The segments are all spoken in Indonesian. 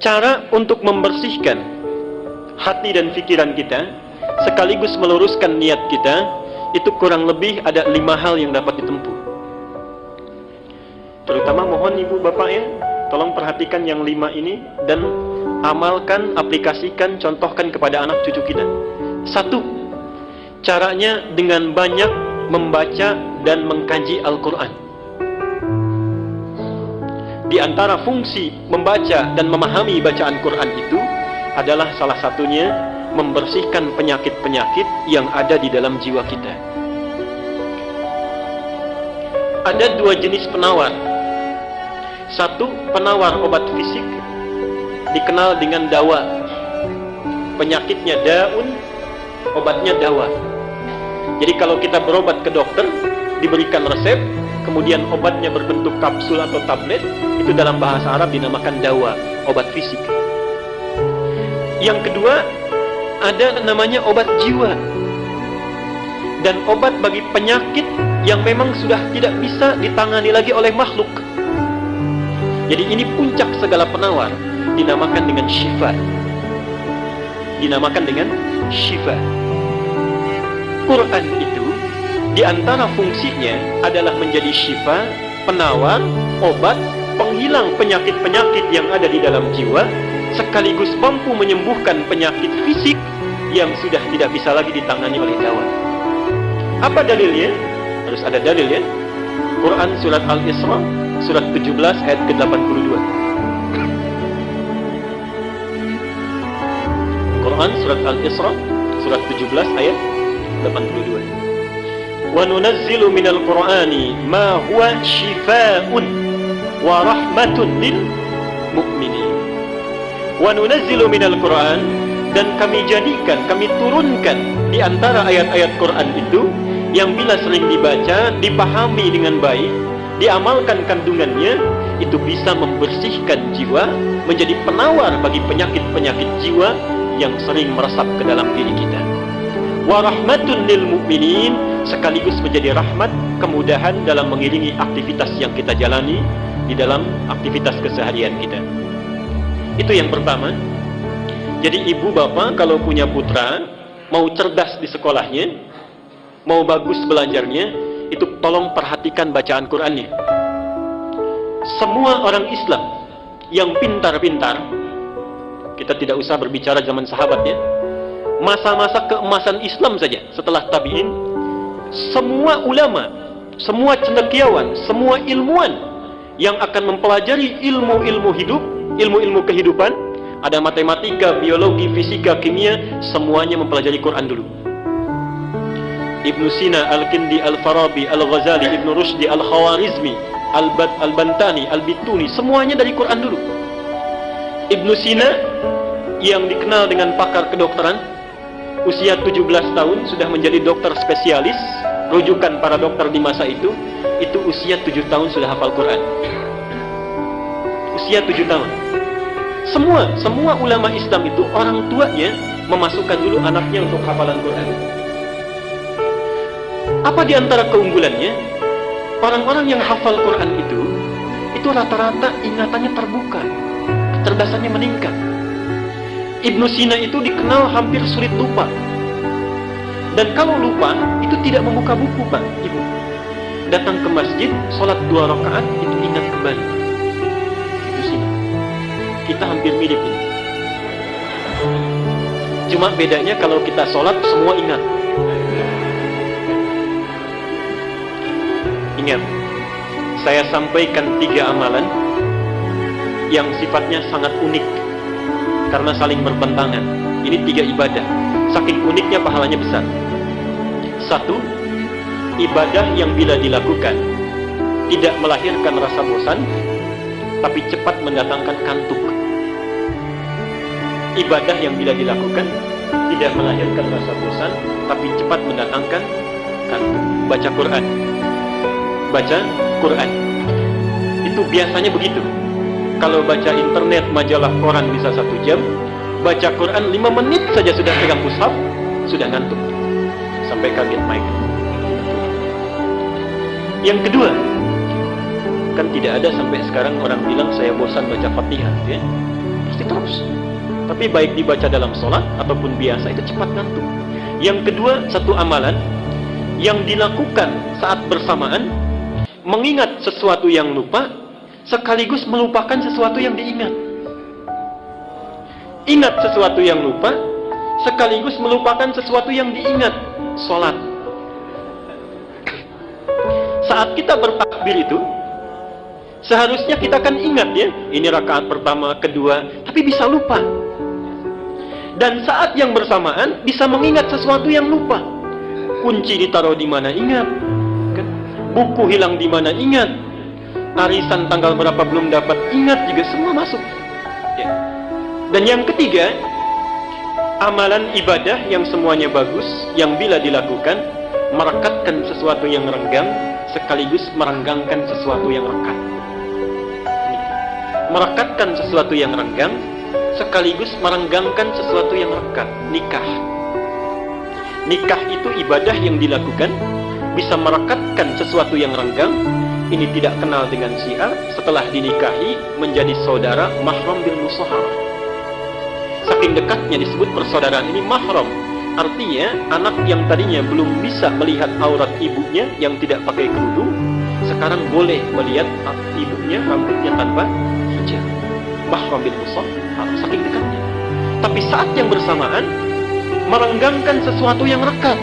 cara untuk membersihkan hati dan pikiran kita sekaligus meluruskan niat kita, itu kurang lebih ada 5 hal yang dapat ditempuh. Terutama mohon ibu bapak ya, tolong perhatikan yang 5 ini dan amalkan, aplikasikan, contohkan kepada anak cucu kita. 1, caranya dengan banyak membaca dan mengkaji Al-Quran. Di antara fungsi membaca dan memahami bacaan Quran itu adalah salah satunya membersihkan penyakit-penyakit yang ada di dalam jiwa kita. Ada 2 jenis penawar. 1, penawar obat fisik, dikenal dengan dawa. Penyakitnya daun, obatnya dawa. Jadi kalau kita berobat ke dokter, diberikan resep, kemudian obatnya berbentuk kapsul atau tablet, itu dalam bahasa Arab dinamakan dawa, obat fisik. Yang kedua, ada namanya obat jiwa. Dan obat bagi penyakit yang memang sudah tidak bisa ditangani lagi oleh makhluk. Jadi ini puncak segala penawar, dinamakan dengan syifa. Dinamakan dengan syifa. Quran itu di antara fungsinya adalah menjadi syifa, penawar, obat, penghilang penyakit-penyakit yang ada di dalam jiwa, sekaligus mampu menyembuhkan penyakit fisik yang sudah tidak bisa lagi ditangani oleh dawa. Apa dalilnya? Harus ada dalil ya. Quran surat Al-Isra, surat 17 ayat ke-82. Quran surat Al-Isra, surat 17 ayat 82. Wa nunazzilu minal Qur'ani ma huwa shifaa'un wa rahmatun lil mu'minin. Wa nunazzilu minal Qur'an, dan kami jadikan, kami turunkan di antara ayat-ayat Quran itu yang bila sering dibaca, dipahami dengan baik, diamalkan kandungannya, itu bisa membersihkan jiwa, menjadi penawar bagi penyakit-penyakit jiwa yang sering meresap ke dalam diri kita. Wa rahmatun lil mu'minin, sekaligus menjadi rahmat, kemudahan dalam mengiringi aktivitas yang kita jalani di dalam aktivitas keseharian kita. Itu yang pertama. Jadi ibu bapak kalau punya putra, mau cerdas di sekolahnya, mau bagus belajarnya, itu tolong perhatikan bacaan Qur'annya. Semua orang Islam yang pintar-pintar, kita tidak usah berbicara zaman sahabat ya, masa-masa keemasan Islam saja setelah tabi'in, semua ulama, semua cendekiawan, semua ilmuwan yang akan mempelajari ilmu-ilmu hidup, ilmu-ilmu kehidupan, ada matematika, biologi, fisika, kimia, semuanya mempelajari Quran dulu. Ibnu Sina, Al-Kindi, Al-Farabi, Al-Ghazali, Ibnu Rushdi, Al-Khawarizmi, Al-Bantani, Al-Bituni, semuanya dari Quran dulu. Ibnu Sina yang dikenal dengan pakar kedokteran, usia 17 tahun sudah menjadi dokter spesialis, rujukan para dokter di masa itu usia 7 tahun sudah hafal Quran. Usia 7 tahun. Semua ulama Islam itu orang tuanya memasukkan dulu anaknya untuk hafalan Quran. Apa di antara keunggulannya? Orang-orang yang hafal Quran itu rata-rata ingatannya terbuka, kecerdasannya meningkat. Ibnu Sina itu dikenal hampir sulit lupa. Dan kalau lupa, itu tidak membuka buku, Pak, Ibu. Datang ke masjid, sholat 2 rakaat, itu ingat kembali. Ibnu Sina. Kita hampir mirip ini. Cuma bedanya kalau kita sholat, semua ingat. Ingat, saya sampaikan 3 amalan yang sifatnya sangat unik karena saling bertentangan. Ini 3 ibadah, saking uniknya pahalanya besar. 1, ibadah yang bila dilakukan tidak melahirkan rasa bosan, tapi cepat mendatangkan kantuk. Ibadah yang bila dilakukan tidak melahirkan rasa bosan, tapi cepat mendatangkan kantuk. Baca Quran. Baca Quran. Itu biasanya begitu. Kalau baca internet, majalah, koran bisa 1 jam, baca Quran 5 menit saja sudah pegang mushaf, sudah ngantuk sampai kaget mic. Yang kedua, kan tidak ada sampai sekarang orang bilang saya bosan baca Fatihah, ya? Pasti terus bagus. Tapi baik dibaca dalam sholat ataupun biasa itu cepat ngantuk. Yang kedua, satu amalan yang dilakukan saat bersamaan, mengingat sesuatu yang lupa sekaligus melupakan sesuatu yang diingat. Ingat sesuatu yang lupa sekaligus melupakan sesuatu yang diingat. Sholat. Saat kita bertakbir itu, seharusnya kita kan ingat ya, ini rakaat pertama, kedua, tapi bisa lupa. Dan saat yang bersamaan bisa mengingat sesuatu yang lupa. Kunci ditaruh di mana ingat, kan? Buku hilang di mana ingat, arisan tanggal berapa belum dapat ingat, juga semua masuk ya. Dan yang ketiga, amalan ibadah yang semuanya bagus, yang bila dilakukan merekatkan sesuatu yang renggang sekaligus merenggangkan sesuatu yang rekat. Merekatkan sesuatu yang renggang sekaligus merenggangkan sesuatu yang rekat. Nikah. Nikah itu ibadah yang dilakukan bisa merekatkan sesuatu yang renggang. Ini tidak kenal dengan si A, setelah dinikahi menjadi saudara mahram bil musaharah. Saking dekatnya disebut persaudaraan ini mahram. Artinya anak yang tadinya belum bisa melihat aurat ibunya yang tidak pakai kerudung, sekarang boleh melihat ibunya rambutnya tanpa hijab. Mahram bil musaharah, saking dekatnya. Tapi saat yang bersamaan merenggangkan sesuatu yang rekat.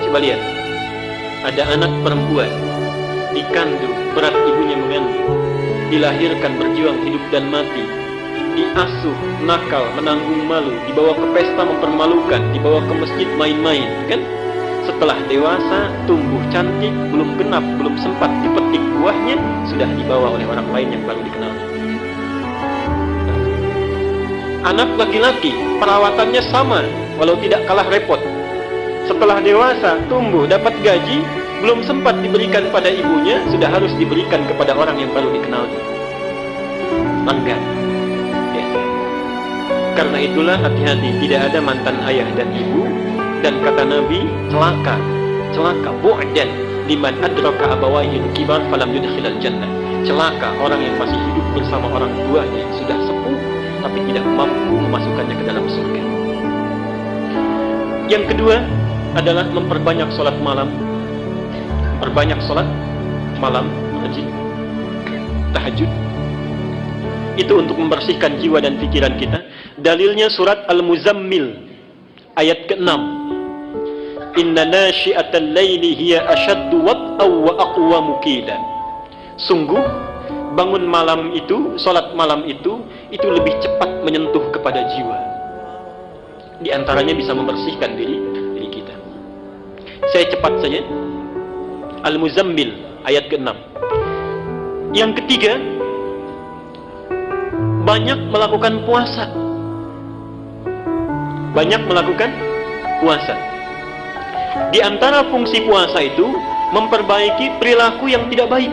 Coba lihat, ada anak perempuan dikandung, berat ibunya mengandung, dilahirkan berjuang hidup dan mati, diasuh, nakal, menanggung malu, dibawa ke pesta mempermalukan, dibawa ke masjid main-main, kan? Setelah dewasa, tumbuh cantik, belum genap, belum sempat dipetik buahnya, sudah dibawa oleh orang lain yang baru dikenalnya. Anak laki-laki, perawatannya sama, walau tidak kalah repot. Setelah dewasa, tumbuh, dapat gaji, belum sempat diberikan pada ibunya, sudah harus diberikan kepada orang yang baru dikenalnya. Enggan. Ya. Karena itulah hati-hati, tidak ada mantan ayah dan ibu. Dan kata Nabi, celaka, bu'dan liman adraka abawaihi kibar falam yudkhilal jannah. Celaka orang yang masih hidup bersama orang tuanya yang sudah sepuh tapi tidak mampu memasukkannya ke dalam surga. Yang kedua adalah memperbanyak sholat malam. Perbanyak sholat malam, tahajud. Itu untuk membersihkan jiwa dan pikiran kita. Dalilnya surat Al-Muzammil ayat ke-6. Inna nashi'atal laili hiya ashaddu wat'aw wa aqwamu qila. Sungguh bangun malam itu, sholat malam itu lebih cepat menyentuh kepada jiwa. Di antaranya bisa membersihkan diri kita. Saya cepat saja. Al-Muzammil ayat ke-6. Yang ketiga, banyak melakukan puasa. Banyak melakukan puasa. Di antara fungsi puasa itu memperbaiki perilaku yang tidak baik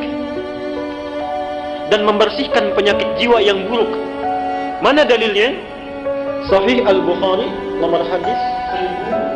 dan membersihkan penyakit jiwa yang buruk. Mana dalilnya? Sahih Al-Bukhari nomor hadis 1000